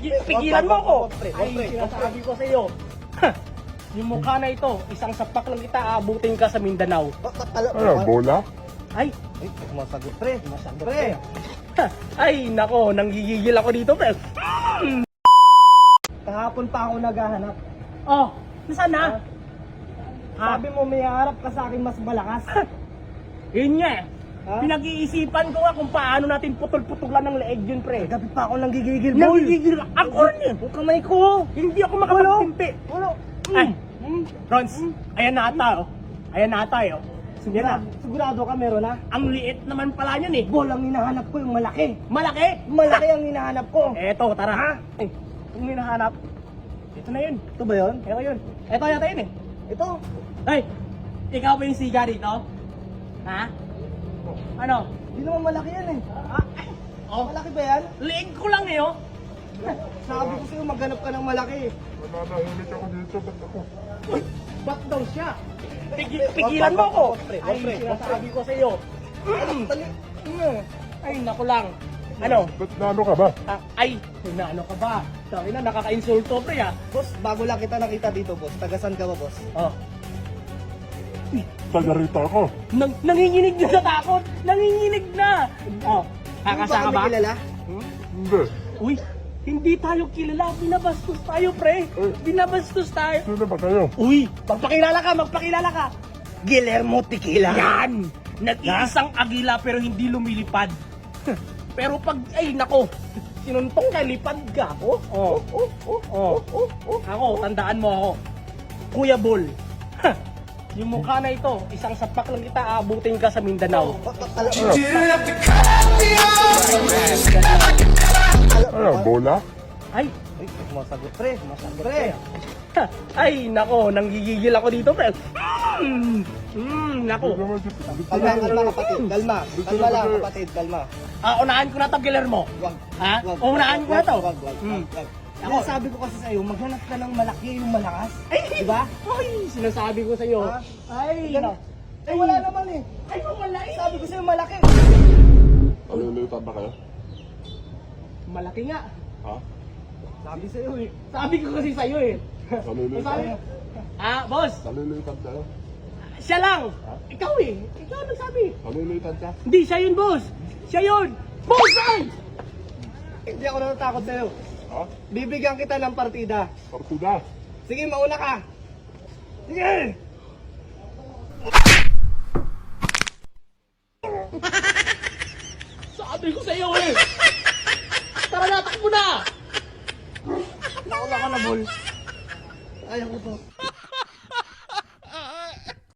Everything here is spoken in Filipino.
Pigilan mo ako! Ay, sinasabi ko sa'yo. Yung mukha na ito, isang sapak lang kita, aabutin ka sa Mindanao. Ano, bola? Ay, Masagot pre. masagot Pre. Ay, nako, nanggigigil ako dito, pre. Kahapon pa ako naghahanap. Oh, nasaan na? Sabi mo may harap ka sa akin mas malakas. Yun nga. Ha? Pinag-iisipan ko nga kung paano natin putol-putulan ng leeg yun, pre. Gabi pa ako nanggigigil, boy. Nanggigigil ako rin eh. Yung kamay ko. Hindi ako makapagtimpi. Wala. Ay, Rons, ayan na ata, oh. Ayan na ata, oh. Yan na. Sigurado ka meron na? Ang liit naman pala niyan eh. Bol, ang hinahanap ko yung malaki. Malaki. Malaki ang hinahanap ko. Eto, tara ha. Ay, kung hinahanap. Ito na yun. Ito ba yun? Ito yun. Ito yata yun eh. Ito. Ay, ikaw ba yung siga dito? Ha? Ano? Hindi naman malaki yan eh. Ah, ay, oh, Malaki ba yan? liig ko lang eh, oh. Sabi ko sa'yo maghanap ka ng malaki. Nananahimik ako dito, ba't ako? Ba't daw siya? Pigilan mo ako. Pre, Ay, pre, sinasabi ko sa'yo. Dali. Ay, naku lang. Ano? Ba't nano ka ba? Ay, ano ka ba? Sabi na, nakaka-insulto, pre, ah. Boss, bago lang kita nakita dito, boss. Tagasan ka ba, boss? Oh. Taga rito ako. Nanginginig na sa takot. Nanginginig na. Oh, kakasa ka ba? Kami kilala? Hindi. Uy, hindi tayo kilala. Binabastos tayo, pre. Binabastos tayo. Sino ba kayo? Uy, magpakilala ka. Guillermo Tequila. Yan! Nag-iisang agila pero hindi lumilipad. Pero pag, ay nako, sinuntong ka, lipad ka. Ako, tandaan mo ako. Kuya Bol. Yung mukha na ito, isang sapak lang kita, aabutin ka sa Mindanao. Ano, bola? Ay, Masagot pre. Pre. ay nako, nanggigigil ako dito, pre. Nako. Kalma kapatid. Kalma. Kalma lang kapatid. Kalma. Unahan ko na to, Guillermo. Wag. Ha? Unahan ko na to. Wag. Ako, sabi ko kasi sa'yo, maghanap ka ng malaki yung malakas. Ay, Diba? Ay, sinasabi ko sa'yo. Ha? Ay, Eh, wala naman eh. Ay, wala eh. Sabi ko sa'yo, malaki. Alilitan ba kayo? Malaki nga. Ha? Sabi sa'yo eh. Sabi ko kasi sa'yo eh. Alilitan? Boss, Alilitan kayo? siya lang. Ikaw eh. Ikaw nagsabi. Alilitan ka? Hindi, siya yun, boss. Siya yun. Boss, ay! Hindi ako natatakot sa'yo. Ha? Bibigyan kita ng partida. Partida? Sige, mauna ka. Sige! Sabi ko sa'yo eh. Tara na, takbo na. Nauna ka na, Bol. Ayaw ko to.